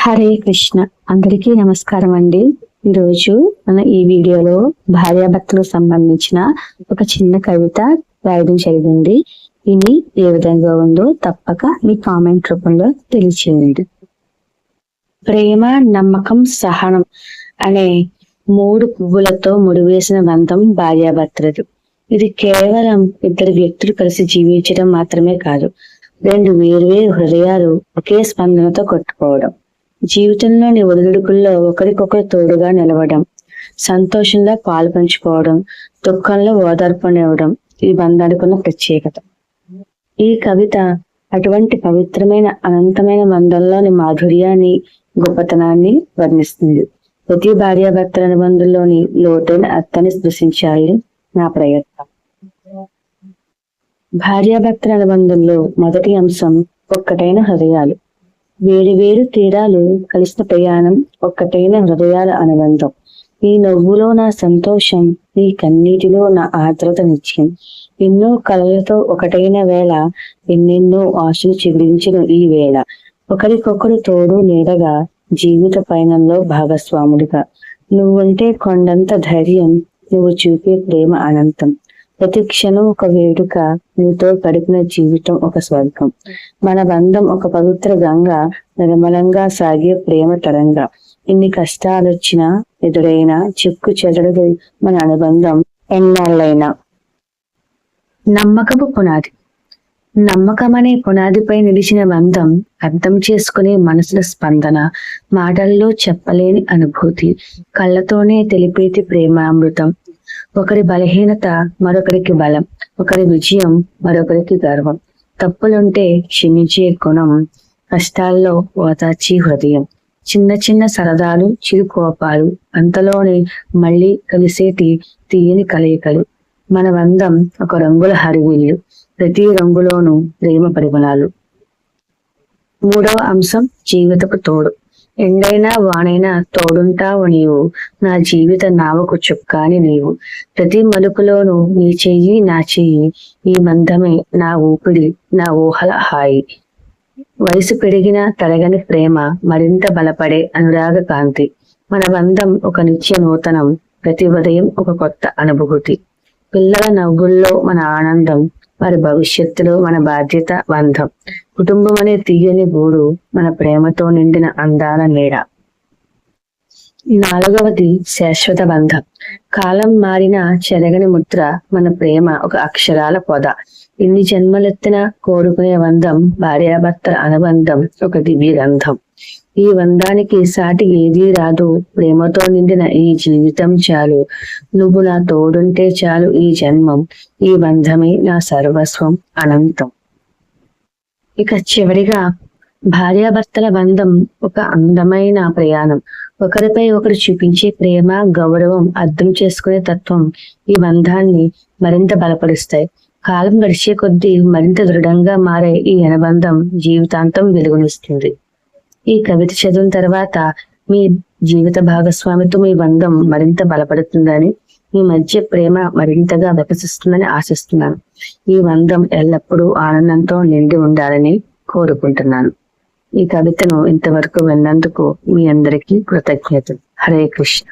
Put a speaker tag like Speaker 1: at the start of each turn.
Speaker 1: హరే కృష్ణ. అందరికీ నమస్కారం అండి. ఈరోజు మన ఈ వీడియోలో భార్యాభర్తలకు సంబంధించిన ఒక చిన్న కవిత రాయడం జరిగింది. ఇది ఏ విధంగా ఉందో తప్పక మీ కామెంట్ రూపంలో తెలియచేయండి. ప్రేమ, నమ్మకం, సహనం అనే 3 పువ్వులతో ముడివేసిన బంధం భార్యాభర్తలది. ఇది కేవలం ఇద్దరు వ్యక్తులు కలిసి జీవించడం మాత్రమే కాదు, 2 వేర్వేరు హృదయాలు ఒకే స్పందనతో కొట్టుకోవడం, జీవితంలోని ఒడిదుడుకుల్లో ఒకరికొకరు తోడుగా నిలవడం, సంతోషంలో పాలు పంచుకోవడం, దుఃఖంలో ఓదార్పునివ్వడం ఈ బంధానికి ఉన్న ప్రత్యేకత. ఈ కవిత అటువంటి పవిత్రమైన అనంతమైన బంధంలోని మాధుర్యాన్ని, గొప్పతనాన్ని వర్ణిస్తుంది. ప్రతి భార్యాభర్తల అనుబంధంలోని లోతైన అర్థాన్ని స్పృశించాలని నా ప్రయత్నం. భార్యాభర్తల అనుబంధంలో మొదటి అంశం ఒక్కటైన హృదయాలు. వేరు వేరు తీరాలు కలిసిన ప్రయాణం, ఒక్కటైన హృదయాల అనుబంధం. ఈ నవ్వులో నా సంతోషం, ఈ కన్నీటిలో నా ఆర్ద్రత నిత్యం. ఎన్నో కలలతో ఒకటైన వేళ, ఎన్నెన్నో ఆశలు చిగురించిన ఈ వేళ. ఒకరికొకరు తోడు నీడగా, జీవిత పయనంలో భాగస్వాముడిగా. నువ్వుంటే కొండంత ధైర్యం, నువ్వు చూపే ప్రేమ అనంతం. ప్రతి క్షణం ఒక వేడుక, నీతో గడిపిన జీవితం ఒక స్వర్గం. మన బంధం ఒక పవిత్ర గంగ, నిర్మలంగా సాగే ప్రేమ తరంగా. ఎన్ని కష్టాలొచ్చినా ఎదురైనా చెక్కు చెదరదు మన అనుబంధం ఎన్నాళ్ళైనా. నమ్మకపు పునాది. నమ్మకం అనే పునాదిపై నిలిచిన బంధం, అర్థం చేసుకునే మనసుల స్పందన, మాటల్లో చెప్పలేని అనుభూతి, కళ్ళతోనే తెలిపేటి ప్రేమామృతం. ఒకరి బలహీనత మరొకరికి బలం, ఒకరి విజయం మరొకరికి గర్వం. తప్పులుంటే క్షమించే గుణం, కష్టాల్లో ఓదార్చి హృదయం. చిన్న చిన్న సరదాలు, చిరు కోపాలు, అంతలోనే మళ్ళీ కలిసేటి తీయని కలయికలు. మన బంధం ఒక రంగుల హరివిల్లు, ప్రతి రంగులోనూ ప్రేమ పరిమళాలు. 3వ అంశం జీవితపు తోడు. ఎండైనా వానైనా తోడుంటావు నీవు, నా జీవిత నావకు చుక్కాని నీవు. ప్రతి మలుపులోనూ నీ చెయ్యి నా చెయ్యి, ఈ బంధమే నా ఊపిరి, నా ఊహల హాయి. వయసు పెరిగిన తరగని ప్రేమ, మరింత బలపడే అనురాగ కాంతి. మన బంధం ఒక నిత్య నూతనం, ప్రతి ఉదయం ఒక కొత్త అనుభూతి. పిల్లల నవ్వుల్లో మన ఆనందం, వారి భవిష్యత్తులో మన బాధ్యత బంధం. కుటుంబం అనే తీయని గూడు, మన ప్రేమతో నిండిన అందాల నీడ. 4వది శాశ్వత బంధం. కాలం మారిన చెరగని ముద్ర, మన ప్రేమ ఒక అక్షరాల పొద. ఎన్ని జన్మలెత్తిన కోరుకునే బంధం, భార్యాభర్తల అనుబంధం ఒక దివ్య గంధం. ఈ బంధానికి సాటి ఏదీ రాదు, ప్రేమతో నిండిన ఈ జీవితం చాలు. నువ్వు నా తోడుంటే చాలు ఈ జన్మం, ఈ బంధమే నా సర్వస్వం అనంతం. ఇక చివరిగా భార్యాభర్తల బంధం ఒక అందమైన ప్రయాణం. ఒకరిపై ఒకరు చూపించే ప్రేమ, గౌరవం, అర్థం చేసుకునే తత్వం ఈ బంధాన్ని మరింత బలపరుస్తాయి. కాలం గడిచే కొద్దీ మరింత దృఢంగా మారే ఈ అనుబంధం జీవితాంతం వెలుగునిస్తుంది. ఈ కవిత చదివిన తర్వాత మీ జీవిత భాగస్వామితో మీ బంధం మరింత బలపడుతుందని, మీ మధ్య ప్రేమ మరింతగా వికసిస్తుందని ఆశిస్తున్నాను. ఈ బంధం ఎల్లప్పుడూ ఆనందంతో నిండి ఉండాలని కోరుకుంటున్నాను. ఈ కవితను ఇంతవరకు విన్నందుకు మీ అందరికీ కృతజ్ఞతలు. హరే కృష్ణ.